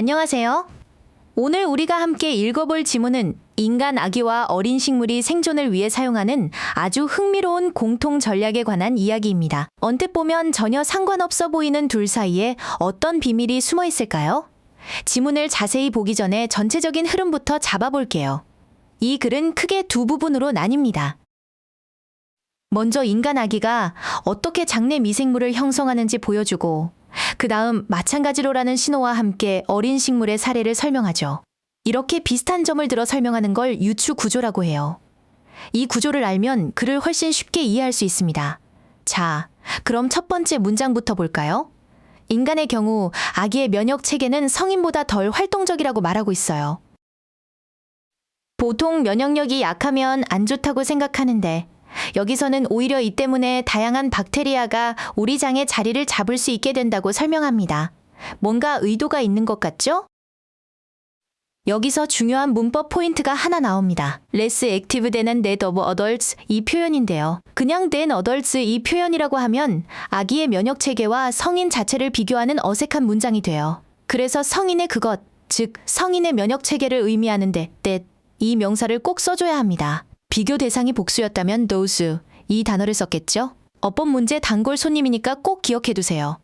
안녕하세요. 오늘 우리가 함께 읽어볼 지문은 인간 아기와 어린 식물이 생존을 위해 사용하는 아주 흥미로운 공통 전략에 관한 이야기입니다. 언뜻 보면 전혀 상관없어 보이는 둘 사이에 어떤 비밀이 숨어 있을까요? 지문을 자세히 보기 전에 전체적인 흐름부터 잡아볼게요. 이 글은 크게 두 부분으로 나뉩니다. 먼저 인간 아기가 어떻게 장내 미생물을 형성하는지 보여주고 그 다음 마찬가지로라는 신호와 함께 어린 식물의 사례를 설명하죠. 이렇게 비슷한 점을 들어 설명하는 걸 유추 구조라고 해요. 이 구조를 알면 글을 훨씬 쉽게 이해할 수 있습니다. 자, 그럼 첫 번째 문장부터 볼까요? 인간의 경우 아기의 면역 체계는 성인보다 덜 활동적이라고 말하고 있어요. 보통 면역력이 약하면 안 좋다고 생각하는데 여기서는 오히려 이 때문에 다양한 박테리아가 우리 장에 자리를 잡을 수 있게 된다고 설명합니다. 뭔가 의도가 있는 것 같죠? 여기서 중요한 문법 포인트가 하나 나옵니다. less active than that of adults 이 표현인데요. 그냥 than adults 이 표현이라고 하면 아기의 면역 체계와 성인 자체를 비교하는 어색한 문장이 돼요. 그래서 성인의 그것, 즉 성인의 면역 체계를 의미하는데 that 이 명사를 꼭 써줘야 합니다. 비교 대상이 복수였다면 those 이 단어를 썼겠죠? 어법 문제 단골 손님이니까 꼭 기억해두세요.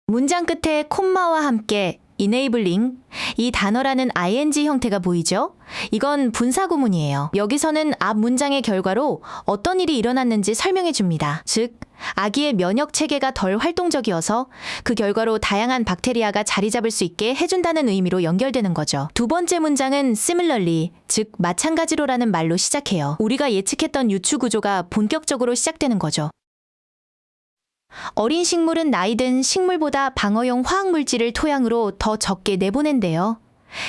문장 끝에 콤마와 함께 enabling 이 단어라는 ing 형태가 보이죠? 이건 분사구문이에요. 여기서는 앞 문장의 결과로 어떤 일이 일어났는지 설명해 줍니다. 즉, 아기의 면역 체계가 덜 활동적이어서 그 결과로 다양한 박테리아가 자리 잡을 수 있게 해준다는 의미로 연결되는 거죠. 두 번째 문장은 similarly, 즉 마찬가지로라는 말로 시작해요. 우리가 예측했던 유추 구조가 본격적으로 시작되는 거죠. 어린 식물은 나이든 식물보다 방어용 화학물질을 토양으로 더 적게 내보낸대요.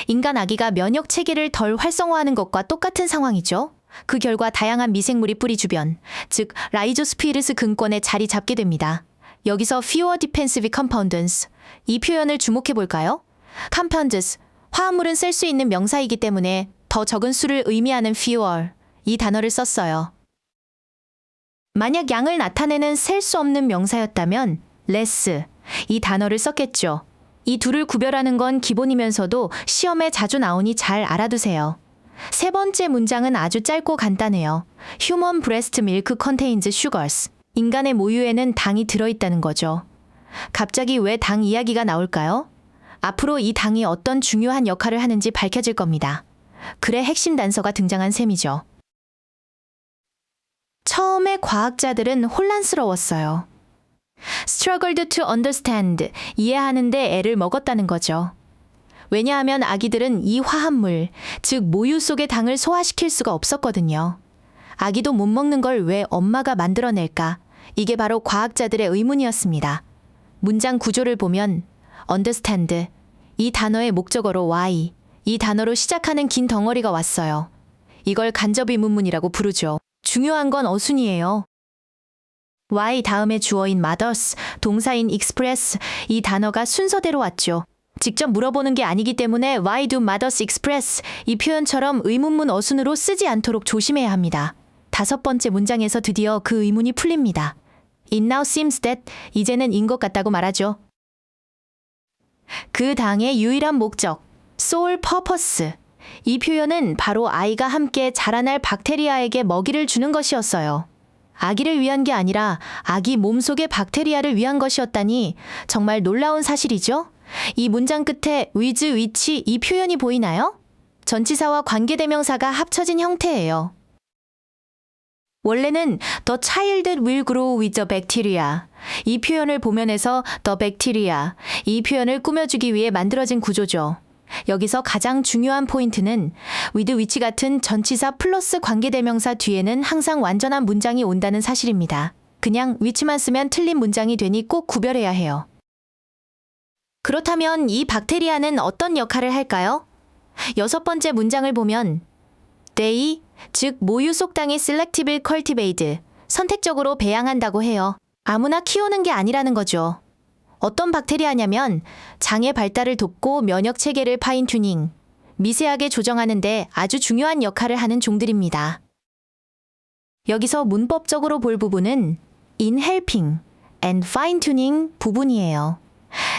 인간 아기가 면역 체계를 덜 활성화하는 것과 똑같은 상황이죠. 그 결과 다양한 미생물이 뿌리 주변, 즉 라이조스피르스 근권에 자리 잡게 됩니다. 여기서 fewer defensive compounds 이 표현을 주목해 볼까요? compounds, 화합물은 쓸 수 있는 명사이기 때문에 더 적은 수를 의미하는 fewer 이 단어를 썼어요. 만약 양을 나타내는 셀 수 없는 명사였다면 less 이 단어를 썼겠죠. 이 둘을 구별하는 건 기본이면서도 시험에 자주 나오니 잘 알아두세요. 세 번째 문장은 아주 짧고 간단해요. Human breast milk contains sugars. 인간의 모유에는 당이 들어있다는 거죠. 갑자기 왜 당 이야기가 나올까요? 앞으로 이 당이 어떤 중요한 역할을 하는지 밝혀질 겁니다. 글의 핵심 단서가 등장한 셈이죠. 처음에 과학자들은 혼란스러웠어요. struggled to understand, 이해하는데 애를 먹었다는 거죠. 왜냐하면 아기들은 이 화합물, 즉 모유 속의 당을 소화시킬 수가 없었거든요. 아기도 못 먹는 걸 왜 엄마가 만들어낼까? 이게 바로 과학자들의 의문이었습니다. 문장 구조를 보면 understand, 이 단어의 목적어로 why, 이 단어로 시작하는 긴 덩어리가 왔어요. 이걸 간접의문문이라고 부르죠. 중요한 건 어순이에요. why 다음에 주어인 mothers, 동사인 express, 이 단어가 순서대로 왔죠. 직접 물어보는 게 아니기 때문에 why do mothers express 이 표현처럼 의문문 어순으로 쓰지 않도록 조심해야 합니다. 다섯 번째 문장에서 드디어 그 의문이 풀립니다. It now seems that 이제는 인 것 같다고 말하죠. 그 당의 유일한 목적, sole purpose. 이 표현은 바로 아이가 함께 자라날 박테리아에게 먹이를 주는 것이었어요. 아기를 위한 게 아니라 아기 몸속의 박테리아를 위한 것이었다니 정말 놀라운 사실이죠? 이 문장 끝에 with which 이 표현이 보이나요? 전치사와 관계대명사가 합쳐진 형태예요. 원래는 the child will grow with the bacteria 이 표현을 보면에서 the bacteria 이 표현을 꾸며주기 위해 만들어진 구조죠. 여기서 가장 중요한 포인트는 with which 같은 전치사 플러스 관계대명사 뒤에는 항상 완전한 문장이 온다는 사실입니다. 그냥 which만 쓰면 틀린 문장이 되니 꼭 구별해야 해요. 그렇다면 이 박테리아는 어떤 역할을 할까요? 여섯 번째 문장을 보면 they, 즉 모유 속 당이 selective cultivated, 선택적으로 배양한다고 해요. 아무나 키우는 게 아니라는 거죠. 어떤 박테리아냐면 장의 발달을 돕고 면역 체계를 파인 튜닝, 미세하게 조정하는데 아주 중요한 역할을 하는 종들입니다. 여기서 문법적으로 볼 부분은 in helping and fine tuning 부분이에요.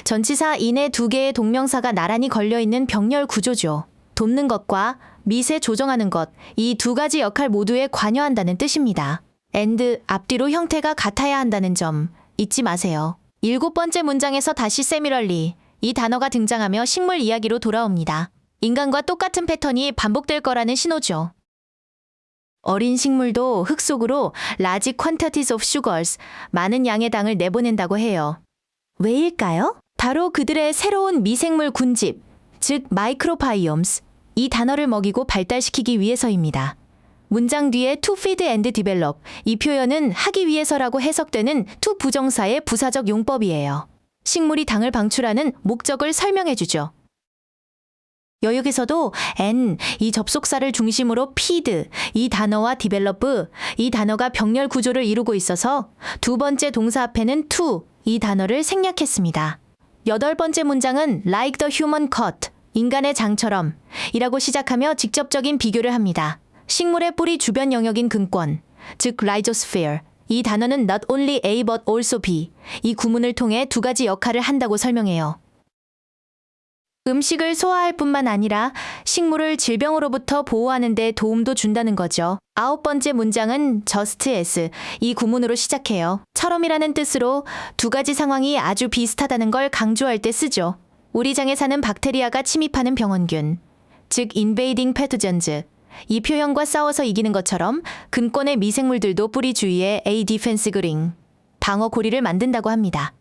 전치사 in에 두 개의 동명사가 나란히 걸려있는 병렬 구조죠. 돕는 것과 밑에 조정하는 것, 이 두 가지 역할 모두에 관여한다는 뜻입니다. and 앞뒤로 형태가 같아야 한다는 점 잊지 마세요. 7번째 문장에서 다시 similarly 이 단어가 등장하며 식물 이야기로 돌아옵니다. 인간과 똑같은 패턴이 반복될 거라는 신호죠. 어린 식물도 흙 속으로 large quantities of sugars, 많은 양의 당을 내보낸다고 해요. 왜일까요? 바로 그들의 새로운 미생물 군집, 즉 microbiomes, 이 단어를 먹이고 발달시키기 위해서입니다. 문장 뒤에 to feed and develop, 이 표현은 하기 위해서라고 해석되는 to 부정사의 부사적 용법이에요. 식물이 당을 방출하는 목적을 설명해주죠. 여기서도 n, 이 접속사를 중심으로 feed, 이 단어와 develop, 이 단어가 병렬 구조를 이루고 있어서 두 번째 동사 앞에는 to, 이 단어를 생략했습니다. 8번째 문장은 like the human cut, 인간의 장처럼 이라고 시작하며 직접적인 비교를 합니다. 식물의 뿌리 주변 영역인 근권, 즉 rhizosphere, 이 단어는 not only A but also B, 이 구문을 통해 두 가지 역할을 한다고 설명해요. 음식을 소화할 뿐만 아니라 식물을 질병으로부터 보호하는 데 도움도 준다는 거죠. 9번째 문장은 just as, 이 구문으로 시작해요. 처럼이라는 뜻으로 두 가지 상황이 아주 비슷하다는 걸 강조할 때 쓰죠. 우리 장에 사는 박테리아가 침입하는 병원균, 즉 invading pathogens, 이 표현과 싸워서 이기는 것처럼 근권의 미생물들도 뿌리 주위에 A defense ring, 방어 고리를 만든다고 합니다.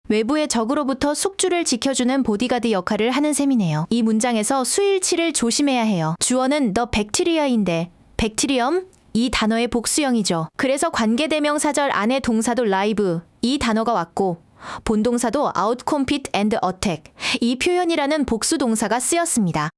외부의 적으로부터 숙주를 지켜주는 보디가드 역할을 하는 셈이네요. 이 문장에서 수일치를 조심해야 해요. 주어는 the bacteria인데 bacterium, 이 단어의 복수형이죠. 그래서 관계대명사절 안에 동사도 live, 이 단어가 왔고 본동사도 outcompete and attack, 이 표현이라는 복수동사가 쓰였습니다.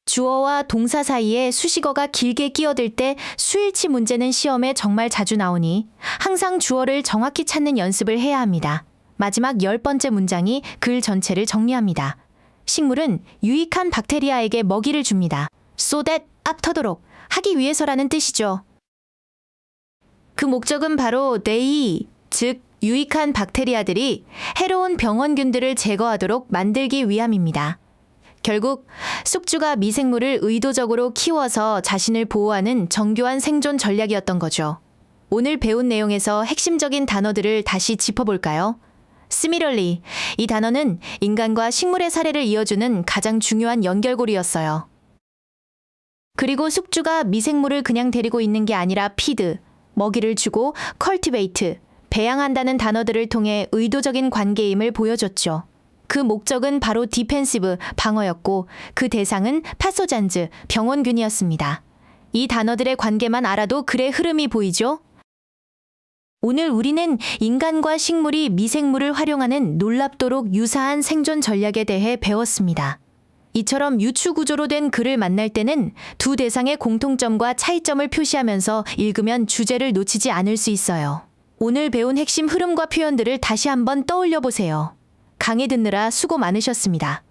주어와 동사 사이에 수식어가 길게 끼어들 때 수일치 문제는 시험에 정말 자주 나오니 항상 주어를 정확히 찾는 연습을 해야 합니다. 마지막 10번째 문장이 글 전체를 정리합니다. 식물은 유익한 박테리아에게 먹이를 줍니다. so that, 앞터도록, 하기 위해서라는 뜻이죠. 그 목적은 바로 they, 즉 유익한 박테리아들이 해로운 병원균들을 제거하도록 만들기 위함입니다. 결국 숙주가 미생물을 의도적으로 키워서 자신을 보호하는 정교한 생존 전략이었던 거죠. 오늘 배운 내용에서 핵심적인 단어들을 다시 짚어볼까요? similarly, 이 단어는 인간과 식물의 사례를 이어주는 가장 중요한 연결고리였어요. 그리고 숙주가 미생물을 그냥 데리고 있는 게 아니라 feed, 먹이를 주고 cultivate, 배양한다는 단어들을 통해 의도적인 관계임을 보여줬죠. 그 목적은 바로 디펜시브, 방어였고 그 대상은 파소잔즈, 병원균이었습니다. 이 단어들의 관계만 알아도 글의 흐름이 보이죠? 오늘 우리는 인간과 식물이 미생물을 활용하는 놀랍도록 유사한 생존 전략에 대해 배웠습니다. 이처럼 유추구조로 된 글을 만날 때는 두 대상의 공통점과 차이점을 표시하면서 읽으면 주제를 놓치지 않을 수 있어요. 오늘 배운 핵심 흐름과 표현들을 다시 한번 떠올려 보세요. 강의 듣느라 수고 많으셨습니다.